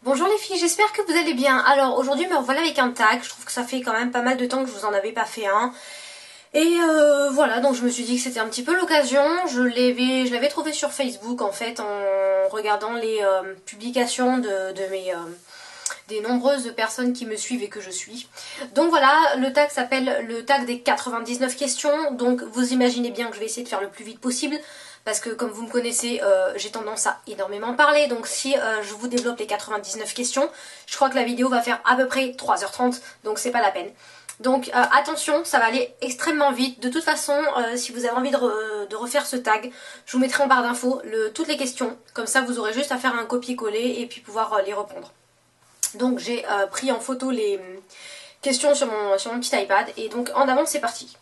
Bonjour les filles, j'espère que vous allez bien. Alors aujourd'hui me revoilà avec un tag, je trouve que ça fait quand même pas mal de temps que je vous en avais pas fait un. Et voilà, donc je me suis dit que c'était un petit peu l'occasion. Je l'avais trouvé sur Facebook en fait en regardant les publications des nombreuses personnes qui me suivent et que je suis. Donc voilà, le tag s'appelle le tag des 99 questions. Donc vous imaginez bien que je vais essayer de faire le plus vite possible. Parce que comme vous me connaissez, j'ai tendance à énormément parler. Donc si je vous développe les 99 questions, je crois que la vidéo va faire à peu près 3h30. Donc c'est pas la peine. Donc attention, ça va aller extrêmement vite. De toute façon, si vous avez envie de refaire ce tag, je vous mettrai en barre d'infos toutes les questions. Comme ça, vous aurez juste à faire un copier-coller et puis pouvoir les répondre. Donc j'ai pris en photo les questions sur mon petit iPad. Et donc en avant, c'est parti.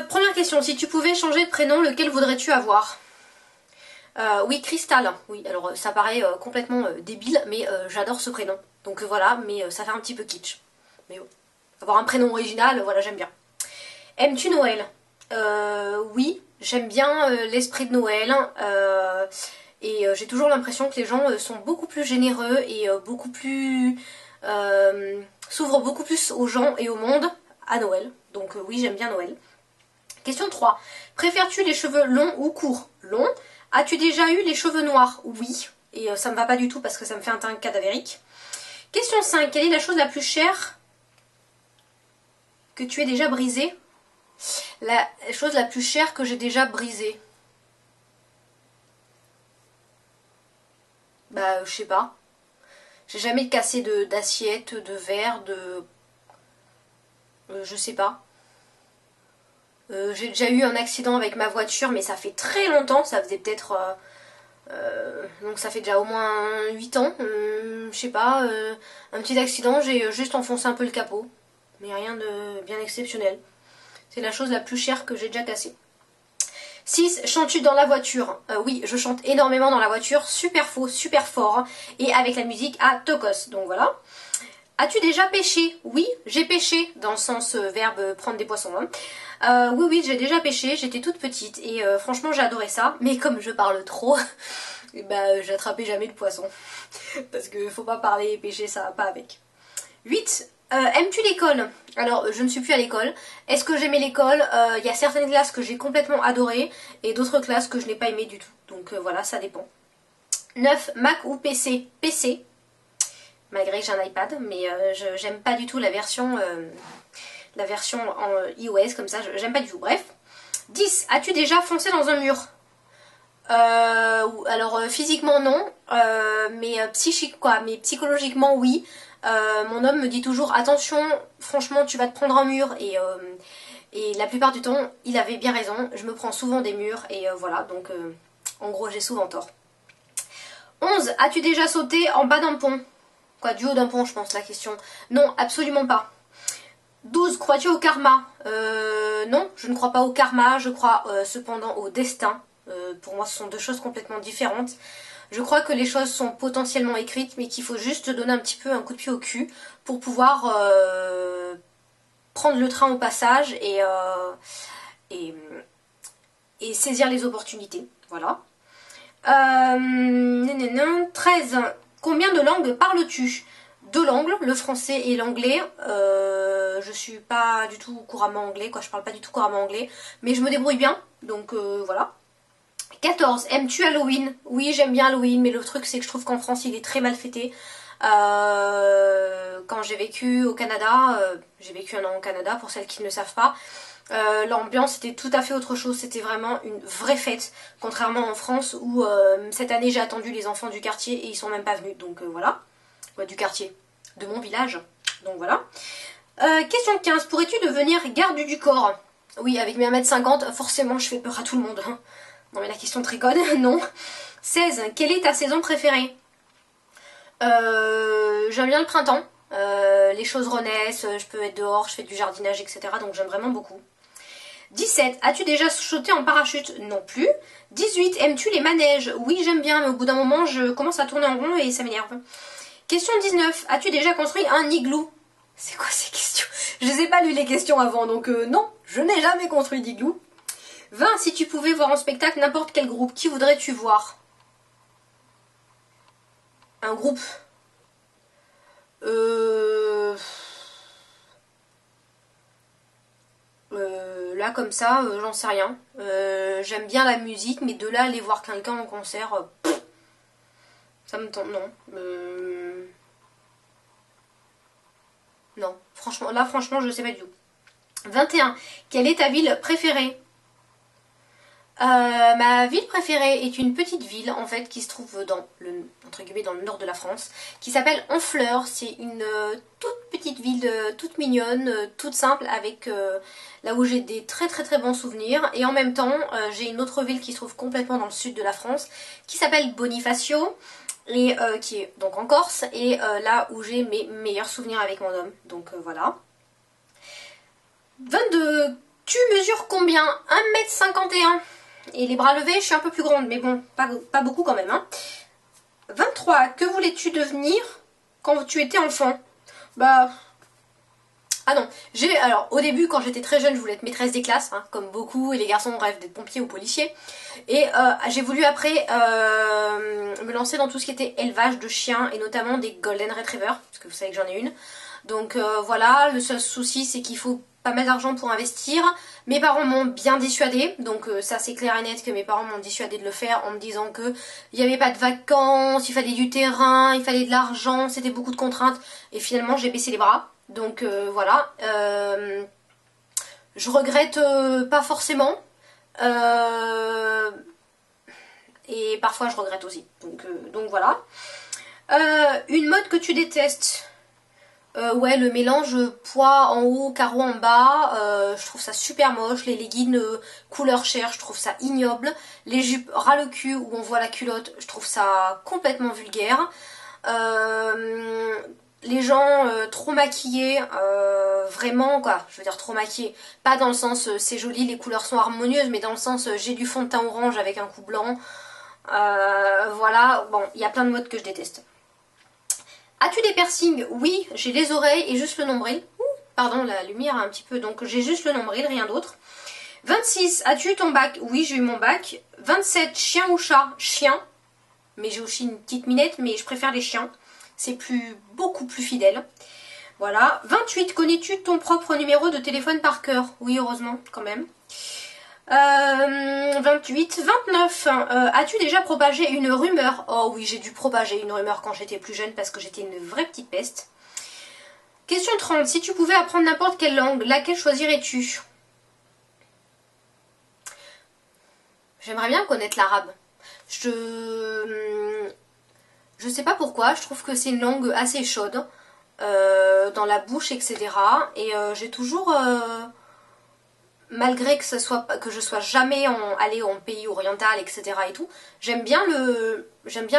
Première question, si tu pouvais changer de prénom, lequel voudrais-tu avoir? Oui, Cristal. Oui, alors ça paraît complètement débile, mais j'adore ce prénom. Donc voilà, mais ça fait un petit peu kitsch. Mais bon, avoir un prénom original, voilà, j'aime bien. Aimes-tu Noël? Oui, j'aime bien l'esprit de Noël. Et j'ai toujours l'impression que les gens sont beaucoup plus généreux et beaucoup plus... s'ouvrent beaucoup plus aux gens et au monde à Noël. Donc oui, j'aime bien Noël. Question 3. Préfères-tu les cheveux longs ou courts? Longs. As-tu déjà eu les cheveux noirs? Oui. Et ça me va pas du tout parce que ça me fait un teint cadavérique. Question 5. Quelle est la chose la plus chère que tu aies déjà brisée? La chose la plus chère que j'ai déjà brisée. Bah, je sais pas. J'ai jamais cassé d'assiette, de verre, je sais pas. J'ai déjà eu un accident avec ma voiture, mais ça fait très longtemps, ça faisait peut-être... donc ça fait déjà au moins 8 ans, je sais pas, un petit accident, j'ai juste enfoncé un peu le capot, mais rien de bien exceptionnel. C'est la chose la plus chère que j'ai déjà cassée. 6. Chantes-tu dans la voiture? Oui, je chante énormément dans la voiture, super faux, super fort, et avec la musique à tocos, donc voilà. As-tu déjà pêché? Oui, j'ai pêché, dans le sens verbe prendre des poissons. Hein. Oui, j'ai déjà pêché, j'étais toute petite et franchement j'ai adoré ça. Mais comme je parle trop, bah, j'attrapais jamais de poisson. Parce que faut pas parler et pêcher, ça va pas avec. 8. Aimes-tu l'école? Alors, je ne suis plus à l'école. Est-ce que j'aimais l'école? Il y a certaines classes que j'ai complètement adorées et d'autres classes que je n'ai pas aimées du tout. Donc voilà, ça dépend. 9. Mac ou PC? PC. Malgré que j'ai un iPad, mais j'aime pas du tout la version en iOS comme ça, j'aime pas du tout. Bref. 10. As-tu déjà foncé dans un mur? Alors physiquement non, mais psychologiquement oui. Mon homme me dit toujours attention, franchement tu vas te prendre un mur et la plupart du temps il avait bien raison. Je me prends souvent des murs et voilà, donc en gros j'ai souvent tort. 11. As-tu déjà sauté en bas d'un pont? Quoi, du haut d'un pont, je pense, la question. Non, absolument pas. 12. Crois-tu au karma? Non, je ne crois pas au karma, je crois cependant au destin. Pour moi, ce sont deux choses complètement différentes. Je crois que les choses sont potentiellement écrites, mais qu'il faut juste donner un petit peu un coup de pied au cul pour pouvoir prendre le train au passage et saisir les opportunités. Voilà. 13. Combien de langues parles-tu? 2 langues, le français et l'anglais. Je suis pas du tout couramment anglais, quoi. Je parle pas du tout couramment anglais, mais je me débrouille bien, donc voilà. 14. Aimes-tu Halloween? Oui, j'aime bien Halloween, mais le truc c'est que je trouve qu'en France il est très mal fêté. Quand j'ai vécu au Canada, j'ai vécu un an au Canada pour celles qui ne le savent pas. L'ambiance était tout à fait autre chose, c'était vraiment une vraie fête, contrairement en France où cette année j'ai attendu les enfants du quartier et ils sont même pas venus, donc voilà. Ouais, du quartier, de mon village, donc voilà. Question 15, pourrais-tu devenir garde du corps? Oui, avec mes 1m50, forcément je fais peur à tout le monde. Hein. Non mais la question très conne, non. 16, quelle est ta saison préférée? J'aime bien le printemps, les choses renaissent, je peux être dehors, je fais du jardinage, etc. Donc j'aime vraiment beaucoup. 17. As-tu déjà sauté en parachute? Non plus. 18. Aimes-tu les manèges? Oui, j'aime bien, mais au bout d'un moment, je commence à tourner en rond et ça m'énerve. Question 19. As-tu déjà construit un igloo? C'est quoi ces questions? Je les ai pas lu les questions avant, donc non, je n'ai jamais construit d'igloo. 20. Si tu pouvais voir en spectacle n'importe quel groupe, qui voudrais-tu voir? Un groupe. Là comme ça, j'en sais rien. J'aime bien la musique, mais de là aller voir quelqu'un en concert, ça me tente, non. Non, franchement, là franchement je sais pas du tout. 21. Quelle est ta ville préférée? Ma ville préférée est une petite ville en fait qui se trouve dans le, entre guillemets, dans le nord de la France, qui s'appelle Honfleur. C'est une toute petite ville toute mignonne, toute simple, avec là où j'ai des très très très bons souvenirs. Et en même temps j'ai une autre ville qui se trouve complètement dans le sud de la France, qui s'appelle Bonifacio, et qui est donc en Corse, et là où j'ai mes meilleurs souvenirs avec mon homme. Donc voilà. 22. Tu mesures combien? 1,51 m. Et les bras levés, je suis un peu plus grande, mais bon, pas beaucoup quand même. Hein. 23. Que voulais-tu devenir quand tu étais enfant? Bah... Ah non, alors au début quand j'étais très jeune, je voulais être maîtresse des classes, hein, comme beaucoup, et les garçons rêvent d'être pompiers ou policiers. Et j'ai voulu après me lancer dans tout ce qui était élevage de chiens, et notamment des Golden Retriever, parce que vous savez que j'en ai une. Donc voilà, le seul souci c'est qu'il faut pas mal d'argent pour investir. Mes parents m'ont bien dissuadée, donc ça c'est clair et net que mes parents m'ont dissuadée de le faire en me disant que il n'y avait pas de vacances, il fallait du terrain, il fallait de l'argent, c'était beaucoup de contraintes, et finalement j'ai baissé les bras. Donc voilà, je regrette pas forcément, et parfois je regrette aussi, donc voilà. Une mode que tu détestes? Ouais, le mélange pois en haut, carreau en bas, je trouve ça super moche. Les leggings couleur chair, je trouve ça ignoble. Les jupes ras le cul où on voit la culotte, je trouve ça complètement vulgaire. Les gens trop maquillés, vraiment quoi, je veux dire trop maquillés, pas dans le sens c'est joli, les couleurs sont harmonieuses, mais dans le sens j'ai du fond de teint orange avec un cou blanc. Voilà, bon, il y a plein de modes que je déteste. As-tu des piercings? Oui, j'ai les oreilles et juste le nombril. Ouh, pardon, la lumière un petit peu, donc j'ai juste le nombril, rien d'autre. 26, as-tu eu ton bac? Oui, j'ai eu mon bac. 27, chien ou chat? Chien. Mais j'ai aussi une petite minette, mais je préfère les chiens. C'est beaucoup plus fidèle. Voilà. 28, connais-tu ton propre numéro de téléphone par cœur? Oui, heureusement, quand même. 28, 29, as-tu déjà propagé une rumeur? Oh oui, j'ai dû propager une rumeur quand j'étais plus jeune parce que j'étais une vraie petite peste. Question 30, si tu pouvais apprendre n'importe quelle langue, laquelle choisirais-tu? J'aimerais bien connaître l'arabe. Je sais pas pourquoi, je trouve que c'est une langue assez chaude dans la bouche, etc. Et j'ai toujours... malgré que je sois jamais allée en pays oriental, etc. et tout, j'aime bien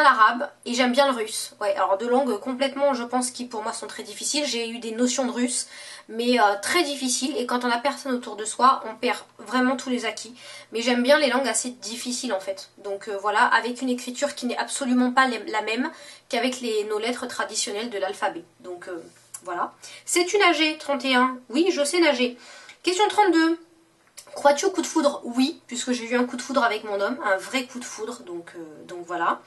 l'arabe et j'aime bien le russe. Ouais, alors deux langues complètement, je pense, qui pour moi sont très difficiles. J'ai eu des notions de russe, mais très difficiles, et quand on a personne autour de soi, on perd vraiment tous les acquis. Mais j'aime bien les langues assez difficiles en fait. Donc voilà, avec une écriture qui n'est absolument pas la même qu'avec nos lettres traditionnelles de l'alphabet. Donc voilà. Sais-tu nager? 31. Oui, je sais nager. Question 32. Crois-tu au coup de foudre? Oui, puisque j'ai eu un coup de foudre avec mon homme, un vrai coup de foudre, donc voilà.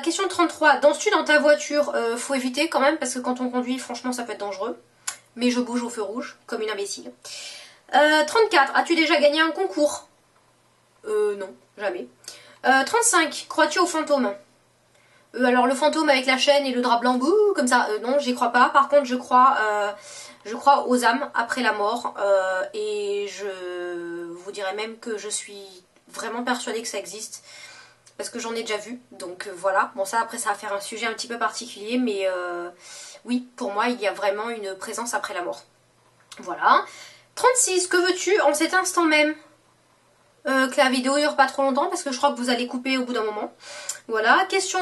Question 33, danses-tu dans ta voiture? Faut éviter quand même, parce que quand on conduit, franchement, ça peut être dangereux. Mais je bouge au feu rouge, comme une imbécile. 34, as-tu déjà gagné un concours? Non, jamais. 35, crois-tu aux fantômes? Alors le fantôme avec la chaîne et le drap blanc, bouh, comme ça, non, j'y crois pas. Par contre, je crois aux âmes après la mort, et je vous dirais même que je suis vraiment persuadée que ça existe, parce que j'en ai déjà vu, donc voilà. Bon, ça après ça va faire un sujet un petit peu particulier, mais oui, pour moi il y a vraiment une présence après la mort. Voilà. 36, que veux-tu en cet instant même? Que la vidéo dure pas trop longtemps, parce que je crois que vous allez couper au bout d'un moment. Voilà, question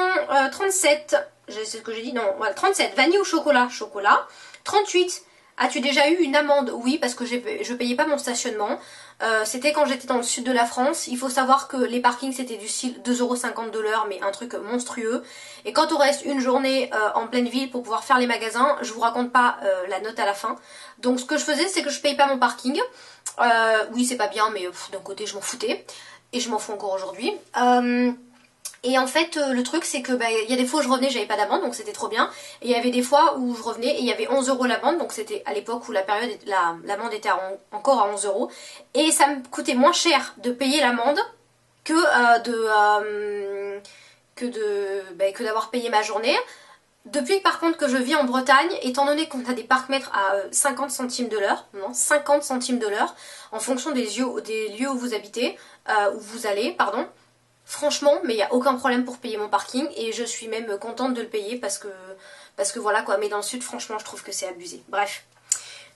37, c'est ce que j'ai dit, non, voilà, 37, vanille ou chocolat? Chocolat. 38, as-tu déjà eu une amende? Oui, parce que je payais pas mon stationnement. C'était quand j'étais dans le sud de la France. Il faut savoir que les parkings c'était du style 2,50 € de l'heure, mais un truc monstrueux. Et quand on reste une journée en pleine ville pour pouvoir faire les magasins, je vous raconte pas la note à la fin. Donc ce que je faisais, c'est que je payais pas mon parking. Oui, c'est pas bien, mais d'un côté je m'en foutais. Et je m'en fous encore aujourd'hui. Et en fait, le truc, c'est que il y a des fois où je revenais, j'avais pas d'amende, donc c'était trop bien. Et il y avait des fois où je revenais et il y avait 11 € l'amende, donc c'était à l'époque où l'amende était encore à 11 €. Et ça me coûtait moins cher de payer l'amende que que d'avoir payé ma journée. Depuis par contre que je vis en Bretagne, étant donné qu'on a des parcs-mètres à 50 centimes de l'heure, non, 50 centimes de l'heure, en fonction des lieux où vous habitez, où vous allez, pardon. Franchement, mais il n'y a aucun problème pour payer mon parking et je suis même contente de le payer parce que voilà quoi. Mais dans le sud, franchement, je trouve que c'est abusé. Bref.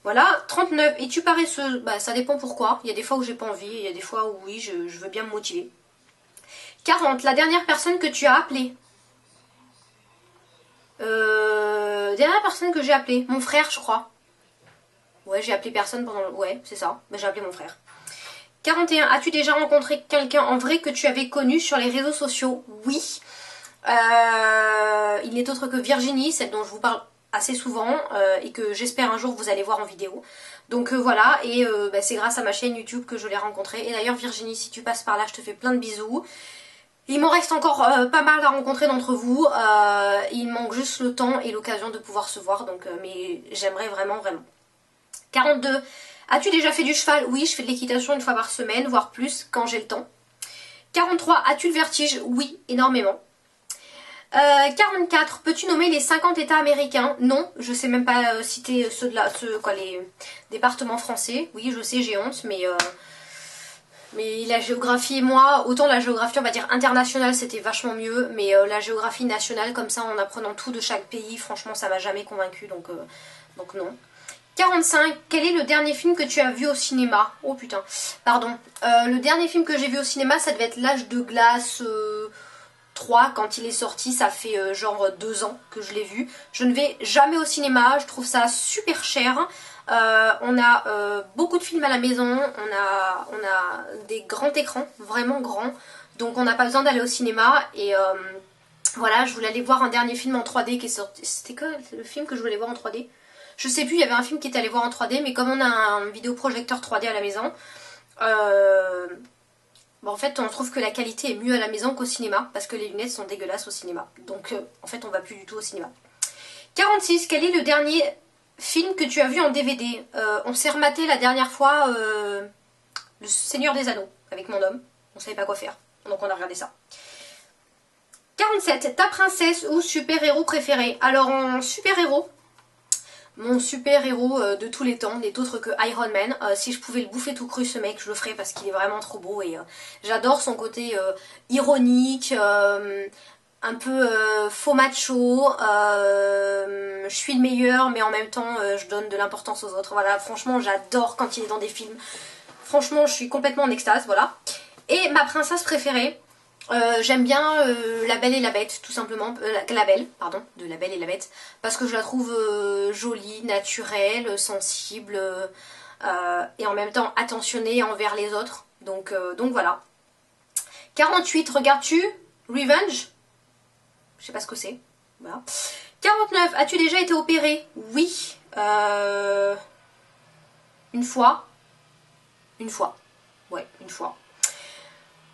Voilà, 39. Es-tu paresseux? Bah ça dépend pourquoi. Il y a des fois où j'ai pas envie, il y a des fois où oui, je veux bien me motiver. 40. La dernière personne que tu as appelée. Dernière personne que j'ai appelée. Mon frère, je crois. Ouais, j'ai appelé personne pendant le... Ouais, c'est ça. Bah, j'ai appelé mon frère. 41. As-tu déjà rencontré quelqu'un en vrai que tu avais connu sur les réseaux sociaux? Oui. Il n'est autre que Virginie, celle dont je vous parle assez souvent et que j'espère un jour vous allez voir en vidéo. Donc voilà, et c'est grâce à ma chaîne YouTube que je l'ai rencontrée. Et d'ailleurs Virginie, si tu passes par là, je te fais plein de bisous. Il m'en reste encore pas mal à rencontrer d'entre vous. Il manque juste le temps et l'occasion de pouvoir se voir, donc mais j'aimerais vraiment. 42. As-tu déjà fait du cheval? Oui, je fais de l'équitation une fois par semaine, voire plus, quand j'ai le temps. 43. As-tu le vertige? Oui, énormément. 44. Peux-tu nommer les 50 États américains? Non, je sais même pas citer les départements français. Oui, je sais, j'ai honte, mais la géographie et moi, autant la géographie on va dire internationale c'était vachement mieux, mais la géographie nationale comme ça en apprenant tout de chaque pays, franchement ça m'a jamais convaincu, donc non. 45. Quel est le dernier film que tu as vu au cinéma? Oh putain, pardon. Le dernier film que j'ai vu au cinéma, ça devait être L'Âge de glace 3 quand il est sorti. Ça fait genre 2 ans que je l'ai vu. Je ne vais jamais au cinéma, je trouve ça super cher. On a beaucoup de films à la maison, on a des grands écrans, vraiment grands. Donc on n'a pas besoin d'aller au cinéma. Et voilà, je voulais aller voir un dernier film en 3D qui est sorti. C'était quoi le film que je voulais voir en 3D? Je sais plus, il y avait un film qui était allé voir en 3D, mais comme on a un vidéoprojecteur 3D à la maison, en fait on trouve que la qualité est mieux à la maison qu'au cinéma, parce que les lunettes sont dégueulasses au cinéma. Donc en fait on va plus du tout au cinéma. 46. Quel est le dernier film que tu as vu en DVD? On s'est rematé la dernière fois Le Seigneur des Anneaux avec mon homme. On savait pas quoi faire, donc on a regardé ça. 47. Ta princesse ou super-héros préféré? Alors en super-héros, mon super-héros de tous les temps n'est autre que Iron Man. Si je pouvais le bouffer tout cru, ce mec, je le ferais parce qu'il est vraiment trop beau. Et j'adore son côté ironique, un peu faux macho. Je suis le meilleur, mais en même temps, je donne de l'importance aux autres. Voilà, franchement, j'adore quand il est dans des films. Franchement, je suis complètement en extase, voilà. Et ma princesse préférée, j'aime bien La Belle et la Bête, tout simplement. La Belle, pardon, de La Belle et la Bête. Parce que je la trouve jolie, naturelle, sensible, et en même temps attentionnée envers les autres. Donc voilà. 48, regardes-tu Revenge? Je sais pas ce que c'est. Voilà. 49, as-tu déjà été opérée? Oui. Une fois. Une fois. Ouais, une fois.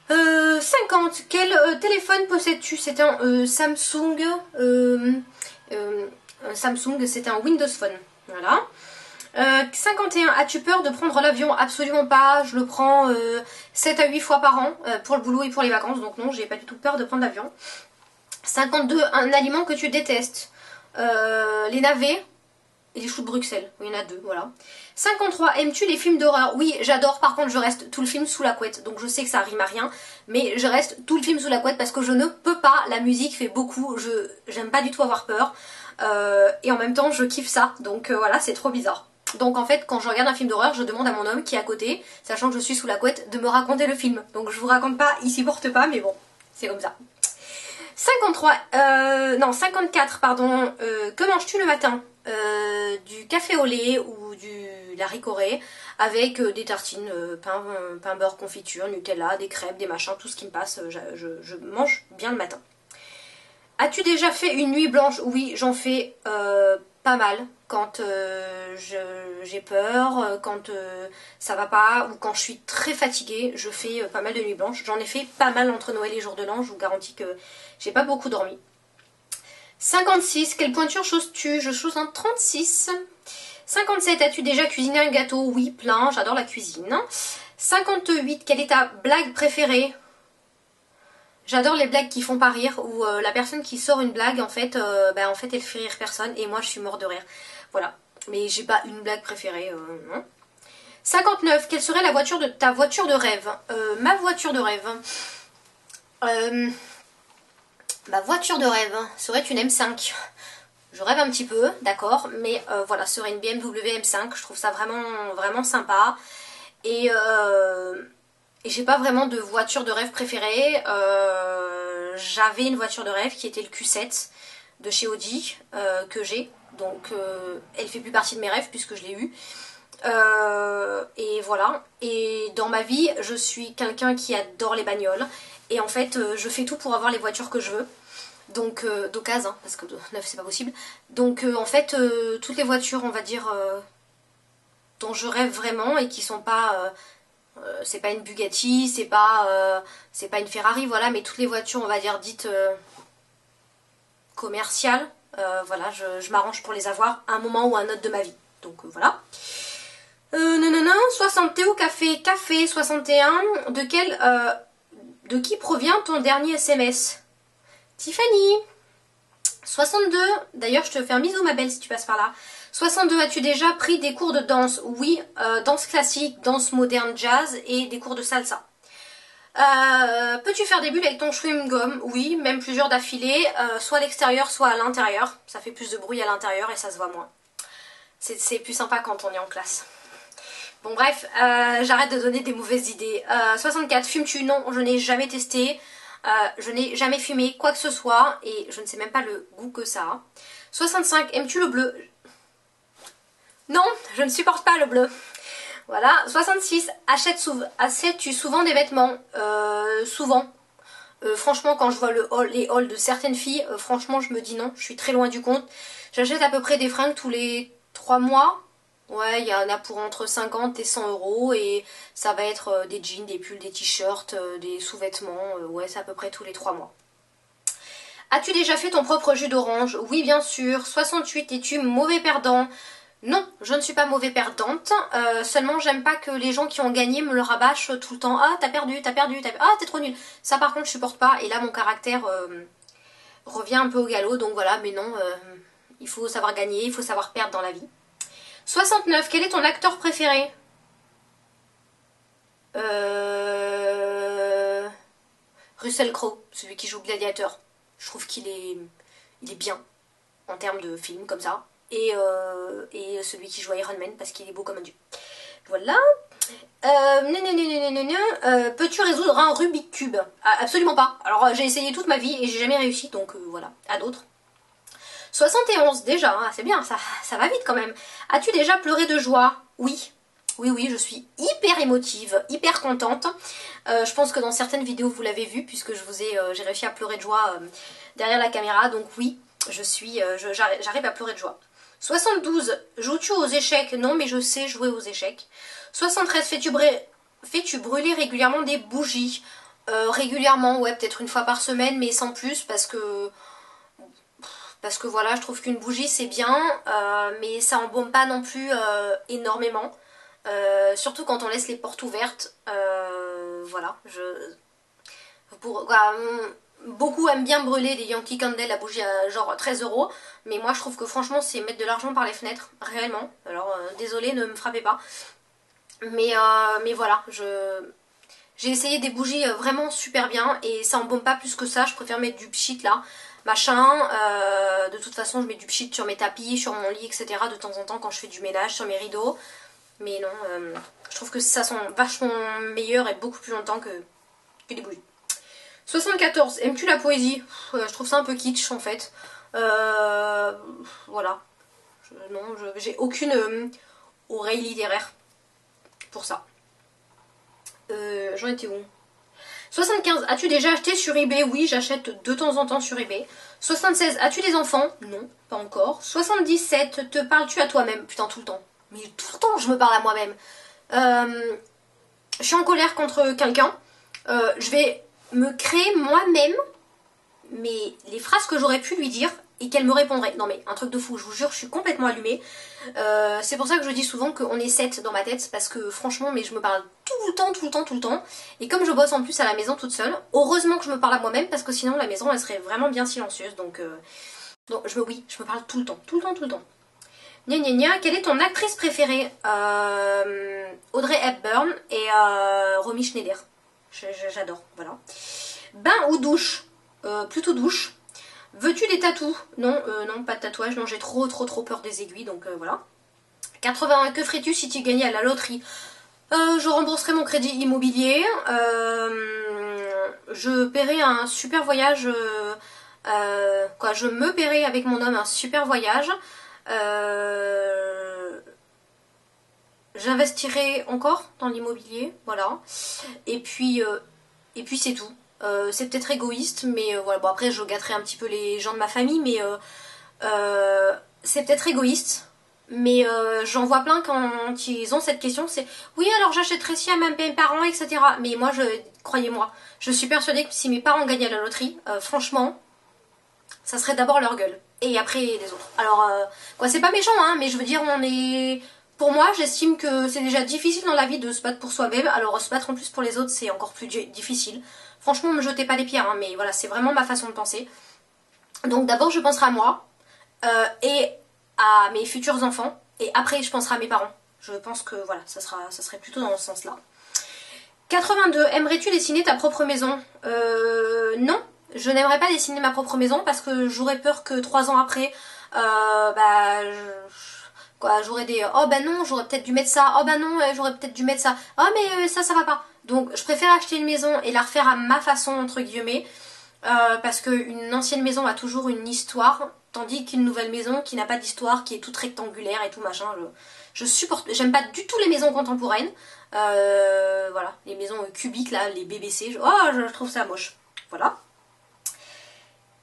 50. Quel téléphone possèdes-tu? C'est un Samsung. Samsung, c'est un Windows Phone. Voilà. 51. As-tu peur de prendre l'avion? Absolument pas. Je le prends 7 à 8 fois par an pour le boulot et pour les vacances. Donc non, j'ai pas du tout peur de prendre l'avion. 52. Un aliment que tu détestes? Les navets et les choux de Bruxelles. Il y en a 2, voilà. 53. Aimes-tu les films d'horreur? Oui, j'adore. Par contre, je reste tout le film sous la couette. Donc je sais que ça rime à rien. Mais je reste tout le film sous la couette parce que je ne peux pas. La musique fait beaucoup. J'aime pas du tout avoir peur. Et en même temps, je kiffe ça. Donc voilà, c'est trop bizarre. Donc en fait, quand je regarde un film d'horreur, je demande à mon homme qui est à côté, sachant que je suis sous la couette, de me raconter le film. Donc je vous raconte pas, il s'y porte pas, mais bon, c'est comme ça. 54, pardon. Que manges-tu le matin? Du café au lait ou du laricoré avec des tartines, pain, beurre, confiture, Nutella, des crêpes, des machins, tout ce qui me passe, je mange bien le matin. As-tu déjà fait une nuit blanche? Oui, j'en fais pas mal quand j'ai peur, quand ça va pas ou quand je suis très fatiguée. Je fais pas mal de nuits blanches. J'en ai fait pas mal entre Noël et jour de l'an. Je vous garantis que j'ai pas beaucoup dormi. 56. Quelle pointure choses-tu? Je chose un 36. 57. As-tu déjà cuisiné un gâteau? Oui, plein. J'adore la cuisine. 58. Quelle est ta blague préférée? J'adore les blagues qui font pas rire, où la personne qui sort une blague, en fait, elle fait rire personne, et moi je suis mort de rire. Voilà. Mais j'ai pas une blague préférée, non. 59. Quelle serait la voiture de ta voiture de rêve? Ma voiture de rêve. Ma voiture de rêve serait une M5. Je rêve un petit peu, d'accord, mais voilà, serait une BMW M5. Je trouve ça vraiment, vraiment sympa. Et j'ai pas vraiment de voiture de rêve préférée. J'avais une voiture de rêve qui était le Q7 de chez Audi que j'ai. Donc elle fait plus partie de mes rêves puisque je l'ai eu. Et voilà. Et dans ma vie, je suis quelqu'un qui adore les bagnoles. Et en fait, je fais tout pour avoir les voitures que je veux. Donc, d'occasion, hein, parce que de neuf c'est pas possible. Donc en fait, toutes les voitures, on va dire, dont je rêve vraiment et qui sont pas... c'est pas une Bugatti, c'est pas une Ferrari, voilà, mais toutes les voitures, on va dire, dites commerciales, voilà, je m'arrange pour les avoir à un moment ou à un autre de ma vie. Donc voilà. 60 thé au café, 61, de qui provient ton dernier SMS? Tiffany. 62, d'ailleurs je te fais un bisou ma belle si tu passes par là. 62, as-tu déjà pris des cours de danse? Oui, danse classique, danse moderne, jazz et des cours de salsa. Peux-tu faire des bulles avec ton chewing-gum? Oui, même plusieurs d'affilée, soit à l'extérieur, soit à l'intérieur. Ça fait plus de bruit à l'intérieur et ça se voit moins. C'est plus sympa quand on est en classe. Bon bref, j'arrête de donner des mauvaises idées. 64, fumes-tu? Non, je n'ai jamais testé. Je n'ai jamais fumé quoi que ce soit et je ne sais même pas le goût que ça a. 65, aimes-tu le bleu? Non, je ne supporte pas le bleu. Voilà. 66, achètes-tu souvent des vêtements? Souvent. Franchement, quand je vois les hauls de certaines filles, franchement, je me dis non, je suis très loin du compte. J'achète à peu près des fringues tous les 3 mois. Ouais, il y en a pour entre 50 et 100 euros et ça va être des jeans, des pulls, des t-shirts, des sous-vêtements. Ouais, c'est à peu près tous les 3 mois. As-tu déjà fait ton propre jus d'orange? Oui, bien sûr. 68, es-tu mauvais perdant? Non, je ne suis pas mauvais perdante. Seulement, j'aime pas que les gens qui ont gagné me le rabâchent tout le temps. Ah, t'as perdu, t'as perdu, ah, t'es trop nul. Ça, par contre, je supporte pas. Et là, mon caractère revient un peu au galop. Donc voilà, mais non, il faut savoir gagner, il faut savoir perdre dans la vie. 69. Quel est ton acteur préféré? Russell Crowe, celui qui joue Gladiateur. Je trouve qu'il est bien en termes de film comme ça. Et celui qui joue Iron Man parce qu'il est beau comme un dieu. Voilà. Peux-tu résoudre un Rubik's Cube? Absolument pas. Alors j'ai essayé toute ma vie et j'ai jamais réussi. Donc voilà, à d'autres. 71 déjà, hein, c'est bien, ça va vite quand même. As-tu déjà pleuré de joie? Oui. Oui, je suis hyper émotive, hyper contente. Je pense que dans certaines vidéos vous l'avez vu puisque j'ai réussi à pleurer de joie derrière la caméra. Donc oui, j'arrive à pleurer de joie. 72, joues-tu aux échecs? Non, mais je sais jouer aux échecs. 73, fais-tu brûler régulièrement des bougies? Régulièrement, ouais, peut-être une fois par semaine, mais sans plus parce que voilà, je trouve qu'une bougie c'est bien, mais ça embaume pas non plus énormément. Surtout quand on laisse les portes ouvertes. Voilà, beaucoup aiment bien brûler des Yankee Candle, la bougie à genre 13 euros. Mais moi je trouve que franchement c'est mettre de l'argent par les fenêtres, réellement. Alors désolé, ne me frappez pas. Mais voilà, j'ai essayé des bougies vraiment super bien et ça embaume pas plus que ça. Je préfère mettre du pchit là. Machin, de toute façon je mets du pchit sur mes tapis, sur mon lit, etc. de temps en temps quand je fais du ménage, sur mes rideaux. Mais non, je trouve que ça sent vachement meilleur et beaucoup plus longtemps que des bougies. 74, aimes-tu la poésie? Je trouve ça un peu kitsch en fait. Voilà. J'ai aucune oreille littéraire pour ça. J'en étais où? 75, as-tu déjà acheté sur eBay? Oui, j'achète de temps en temps sur eBay. 76, as-tu des enfants? Non, pas encore. 77, te parles-tu à toi-même? Putain, tout le temps. Mais tout le temps, je me parle à moi-même. Je suis en colère contre quelqu'un. Je vais me créer moi-même les phrases que j'aurais pu lui dire et qu'elle me répondrait. Non mais un truc de fou, je vous jure, je suis complètement allumée. C'est pour ça que je dis souvent qu'on est 7 dans ma tête, parce que franchement, mais je me parle tout le temps, tout le temps, tout le temps. Et comme je bosse en plus à la maison toute seule, heureusement que je me parle à moi-même, parce que sinon la maison elle serait vraiment bien silencieuse. Donc oui, je me parle tout le temps, tout le temps, tout le temps. Gna gna gna, quelle est ton actrice préférée? Audrey Hepburn et Romy Schneider. J'adore, voilà. Bain ou douche? Plutôt douche. Veux-tu des tatous? Non, non, pas de tatouage. Non, j'ai trop peur des aiguilles, donc voilà. 81, que ferais-tu si tu gagnais à la loterie? Je rembourserais mon crédit immobilier. Je paierais un super voyage. Je me paierais avec mon homme un super voyage. J'investirai encore dans l'immobilier, voilà. Et puis c'est tout. C'est peut-être égoïste, mais voilà. Bon, après je gâterai un petit peu les gens de ma famille, mais c'est peut-être égoïste. Mais j'en vois plein quand ils ont cette question, c'est oui, alors j'achèterai ci à mes parents, etc. Mais moi, croyez-moi, je suis persuadée que si mes parents gagnaient à la loterie, franchement, ça serait d'abord leur gueule et après les autres. Alors c'est pas méchant, hein, mais je veux dire, pour moi, j'estime que c'est déjà difficile dans la vie de se battre pour soi-même, alors se battre en plus pour les autres, c'est encore plus difficile. Franchement, me jetez pas les pierres, hein, mais voilà, c'est vraiment ma façon de penser. Donc d'abord, je penserai à moi et à mes futurs enfants, et après, je penserai à mes parents. Je pense que voilà, ça serait plutôt dans ce sens-là. 82. Aimerais-tu dessiner ta propre maison? Non, je n'aimerais pas dessiner ma propre maison parce que j'aurais peur que 3 ans après, j'aurais des oh bah non, j'aurais peut-être dû mettre ça, oh bah non, j'aurais peut-être dû mettre ça, oh mais ça va pas. Donc je préfère acheter une maison et la refaire à ma façon, entre guillemets, parce qu'une ancienne maison a toujours une histoire, tandis qu'une nouvelle maison qui n'a pas d'histoire, qui est toute rectangulaire et tout machin, j'aime pas du tout les maisons contemporaines. Voilà, les maisons cubiques là, les BBC, je trouve ça moche. Voilà.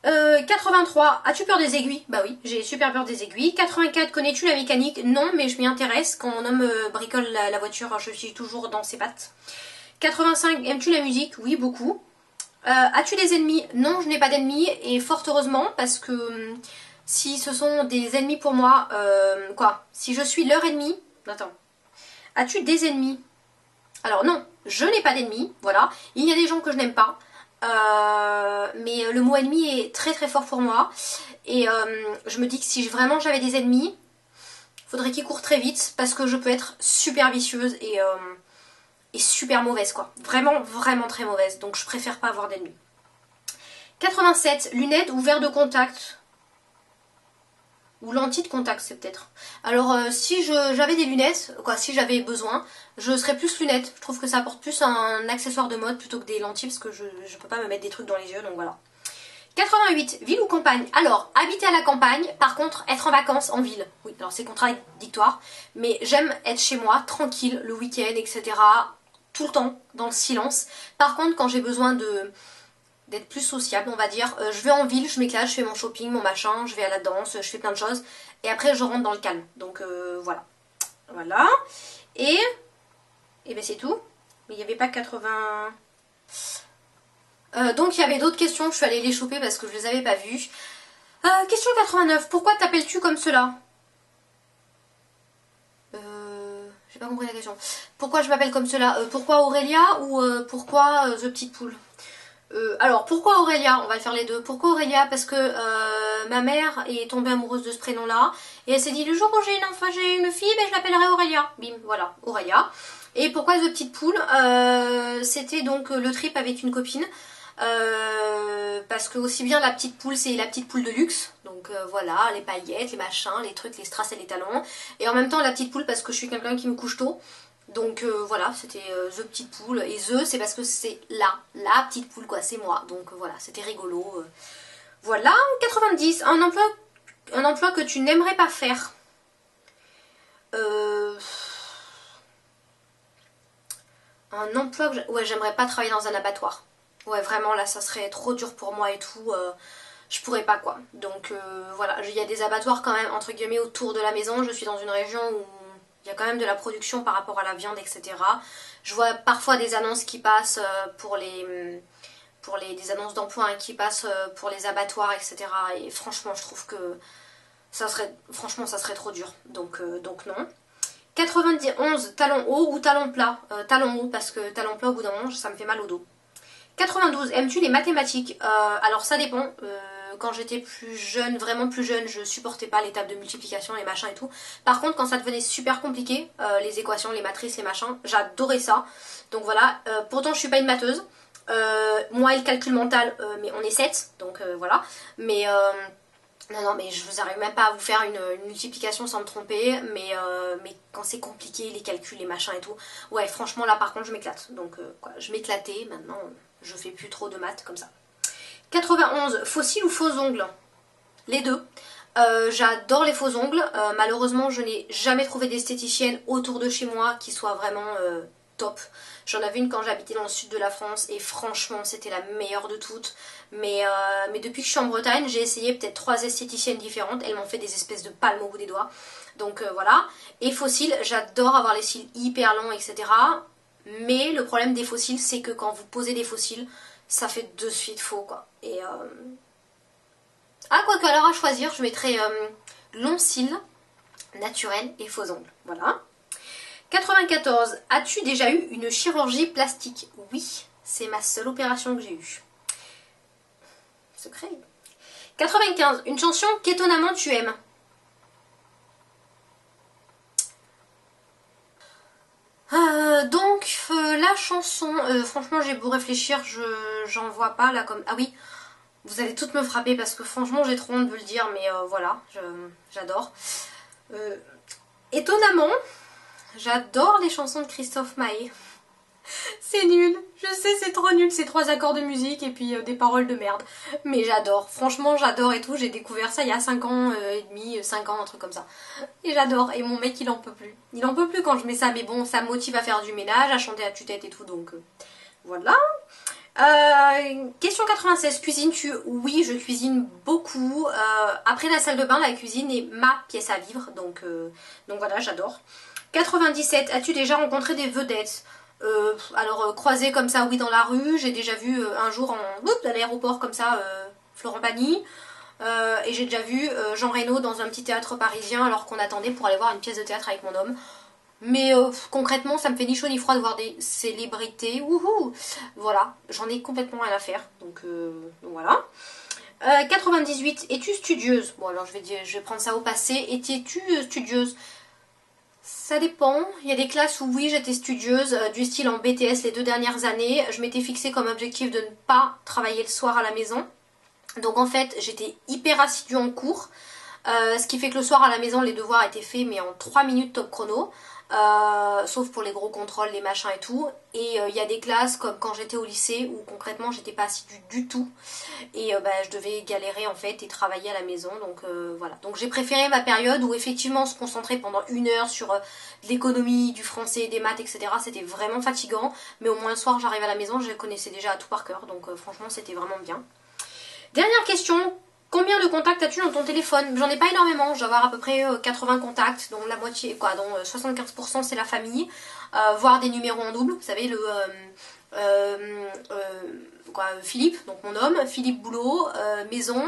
83, as-tu peur des aiguilles? Bah oui, j'ai super peur des aiguilles. 84, connais-tu la mécanique? Non, mais je m'y intéresse. Quand mon homme bricole la voiture, je suis toujours dans ses pattes. 85, aimes-tu la musique? Oui, beaucoup. As-tu des ennemis? Non, je n'ai pas d'ennemis, et fort heureusement, parce que si ce sont des ennemis pour moi, si je suis leur ennemi... Attends. As-tu des ennemis? Alors non, je n'ai pas d'ennemis, voilà. Il y a des gens que je n'aime pas. Mais le mot ennemi est très fort pour moi. Et je me dis que si vraiment j'avais des ennemis, faudrait qu'ils courent très vite, parce que je peux être super vicieuse et super mauvaise, quoi. Vraiment très mauvaise. Donc je préfère pas avoir d'ennemis. 87, lunettes ou verres de contact? Ou lentilles de contact, c'est peut-être. Alors si j'avais des lunettes, si j'avais besoin, je serais plus lunettes. Je trouve que ça apporte plus un accessoire de mode plutôt que des lentilles, parce que je peux pas me mettre des trucs dans les yeux, donc voilà. 88, ville ou campagne? Alors, habiter à la campagne, par contre, être en vacances en ville. Oui, alors c'est contradictoire, mais j'aime être chez moi, tranquille, le week-end, etc. Tout le temps, dans le silence. Par contre, quand j'ai besoin d'être plus sociable, on va dire, je vais en ville, je m'éclate, je fais mon shopping, mon machin, je vais à la danse, je fais plein de choses, et après je rentre dans le calme. Donc voilà. Voilà. Et ben c'est tout. Mais il n'y avait pas 80... donc il y avait d'autres questions, je suis allée les choper parce que je les avais pas vues. Question 89, pourquoi t'appelles-tu comme cela? J'ai pas compris la question. Pourquoi je m'appelle comme cela? Pourquoi Aurélia ou pourquoi The Petite Poule? Alors pourquoi Aurélia? On va faire les deux. Pourquoi Aurélia? Parce que ma mère est tombée amoureuse de ce prénom là et elle s'est dit le jour où j'ai une fille, ben, je l'appellerai Aurélia. Bim, voilà, Aurélia. Et pourquoi The Petite Poule? C'était donc le trip avec une copine. Parce que aussi bien la petite poule, c'est la petite poule de luxe, donc voilà, les paillettes, les machins, les trucs, les strass et les talons, et en même temps la petite poule parce que je suis quelqu'un qui me couche tôt, donc voilà, c'était The Petite Poule, et The c'est parce que c'est la petite poule quoi, c'est moi, donc voilà, c'était rigolo. Voilà. 90, un emploi que tu n'aimerais pas faire. Un emploi que ouais, j'aimerais pas travailler dans un abattoir. Ouais, vraiment, là, ça serait trop dur pour moi et tout. je pourrais pas quoi. Donc voilà, il y a des abattoirs quand même entre guillemets autour de la maison. Je suis dans une région où il y a quand même de la production par rapport à la viande, etc. Je vois parfois des annonces qui passent des annonces d'emploi hein, qui passent pour les abattoirs, etc. Et franchement, je trouve que ça serait trop dur. Donc non. 91, talon haut ou talon plat. Talon haut parce que talon plat au bout d'un moment ça me fait mal au dos. 92, aimes-tu les mathématiques? Alors ça dépend. Quand j'étais plus jeune, vraiment plus jeune, je supportais pas les tables de multiplication, les machins et tout. Par contre, quand ça devenait super compliqué, les équations, les matrices, les machins, j'adorais ça. Donc voilà. Pourtant, je suis pas une matheuse. Moi et le calcul mental, mais on est 7, donc voilà. Mais non, mais je vous arrive même pas à vous faire une multiplication sans me tromper, mais quand c'est compliqué, les calculs, les machins et tout, ouais, franchement, là par contre, je m'éclate. Donc, quoi, je m'éclatais, maintenant, je fais plus trop de maths comme ça. 91, fossiles ou faux ongles? Les deux. J'adore les faux ongles. Malheureusement, je n'ai jamais trouvé d'esthéticienne autour de chez moi qui soit vraiment top. J'en avais une quand j'habitais dans le sud de la France et franchement, c'était la meilleure de toutes. Mais depuis que je suis en Bretagne, j'ai essayé peut-être 3 esthéticiennes différentes. Elles m'ont fait des espèces de palmes au bout des doigts. Donc voilà. Et fossiles, j'adore avoir les cils hyper longs, etc. Mais le problème des fossiles, c'est que quand vous posez des fossiles, ça fait de suite faux, quoi. Et ah, quoique alors à choisir, je mettrais long cils, naturel et faux ongles. Voilà. 94. As-tu déjà eu une chirurgie plastique? Oui, c'est ma seule opération que j'ai eue. Secret. 95. Une chanson qu'étonnamment tu aimes? La chanson, franchement j'ai beau réfléchir, j'en vois pas là comme... Ah oui, vous allez toutes me frapper parce que franchement j'ai trop honte de le dire, mais voilà, j'adore. Étonnamment, j'adore les chansons de Christophe Maé. C'est nul, je sais c'est trop nul, c'est 3 accords de musique et puis des paroles de merde. Mais j'adore, franchement j'adore et tout, j'ai découvert ça il y a 5 ans et demi, 5 ans, un truc comme ça. Et j'adore, et mon mec il en peut plus. Il en peut plus quand je mets ça, mais bon, ça me motive à faire du ménage, à chanter à tue-tête et tout, donc voilà. Question 96, cuisines-tu? Oui, je cuisine beaucoup. Après la salle de bain, la cuisine est ma pièce à vivre, donc voilà, j'adore. 97, as-tu déjà rencontré des vedettes? Alors croisé comme ça, oui, dans la rue. J'ai déjà vu un jour à l'aéroport comme ça Florent Pagny. Et j'ai déjà vu Jean Reno dans un petit théâtre parisien alors qu'on attendait pour aller voir une pièce de théâtre avec mon homme. Mais concrètement, ça me fait ni chaud ni froid de voir des célébrités. Wouhou! Voilà, j'en ai complètement rien à faire. Donc voilà. 98, es-tu studieuse? Bon alors je vais prendre ça au passé. Étais-tu studieuse? Ça dépend. Il y a des classes où oui, j'étais studieuse, du style en BTS les 2 dernières années. Je m'étais fixé comme objectif de ne pas travailler le soir à la maison. Donc en fait, j'étais hyper assidue en cours. Ce qui fait que le soir à la maison, les devoirs étaient faits mais en 3 minutes top chrono. Sauf pour les gros contrôles, les machins et tout. Et il y a des classes comme quand j'étais au lycée où concrètement j'étais pas assidue du tout. Et je devais galérer en fait et travailler à la maison. Donc voilà. Donc j'ai préféré ma période où effectivement se concentrer pendant 1 heure sur de l'économie, du français, des maths, etc. C'était vraiment fatigant. Mais au moins le soir j'arrive à la maison, je connaissais déjà à tout par cœur. Donc franchement c'était vraiment bien. Dernière question. Combien de contacts as-tu dans ton téléphone? J'en ai pas énormément, je dois avoir à peu près 80 contacts, dont la moitié, quoi, dont 75% c'est la famille, voire des numéros en double, vous savez, Philippe, donc mon homme, Philippe Boulot, maison,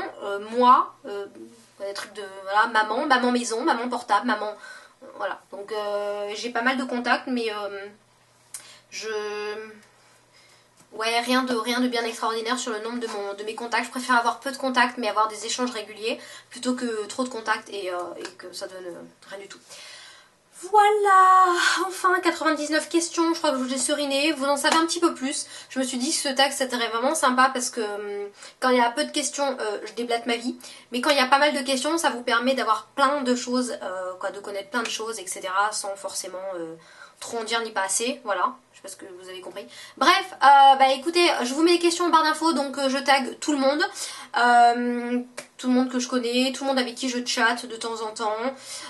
moi, des trucs de, voilà, maman maison, maman portable, maman, voilà, donc j'ai pas mal de contacts, mais ouais, rien de bien extraordinaire sur le nombre de mes contacts. Je préfère avoir peu de contacts mais avoir des échanges réguliers plutôt que trop de contacts et que ça donne rien du tout. Voilà, enfin 99 questions, je crois que je vous ai seriné, vous en savez un petit peu plus. Je me suis dit que ce tag c'était vraiment sympa parce que quand il y a peu de questions, je déblate ma vie. Mais quand il y a pas mal de questions, ça vous permet d'avoir plein de choses, de connaître plein de choses, etc. sans forcément trop en dire ni pas assez, voilà. Je sais pas ce que vous avez compris. Bref, écoutez, je vous mets les questions en barre d'infos, donc je tag tout le monde. Tout le monde que je connais, tout le monde avec qui je chatte de temps en temps.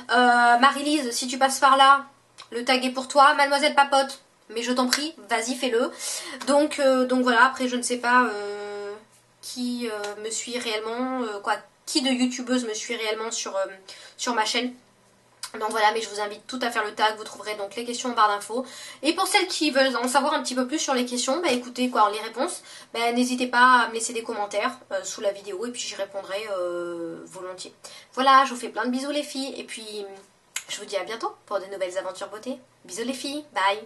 Marie-Lise, si tu passes par là, le tag est pour toi. Mademoiselle Papote, mais je t'en prie, vas-y, fais-le. Donc voilà, après je ne sais pas... qui me suit réellement, qui de youtubeuse me suit réellement sur ma chaîne. Donc voilà, mais je vous invite tout à faire le tag, vous trouverez donc les questions en barre d'infos. Et pour celles qui veulent en savoir un petit peu plus sur les questions, bah écoutez, les réponses, bah, n'hésitez pas à me laisser des commentaires sous la vidéo et puis j'y répondrai volontiers. Voilà, je vous fais plein de bisous les filles et puis je vous dis à bientôt pour de nouvelles aventures beauté. Bisous les filles, bye!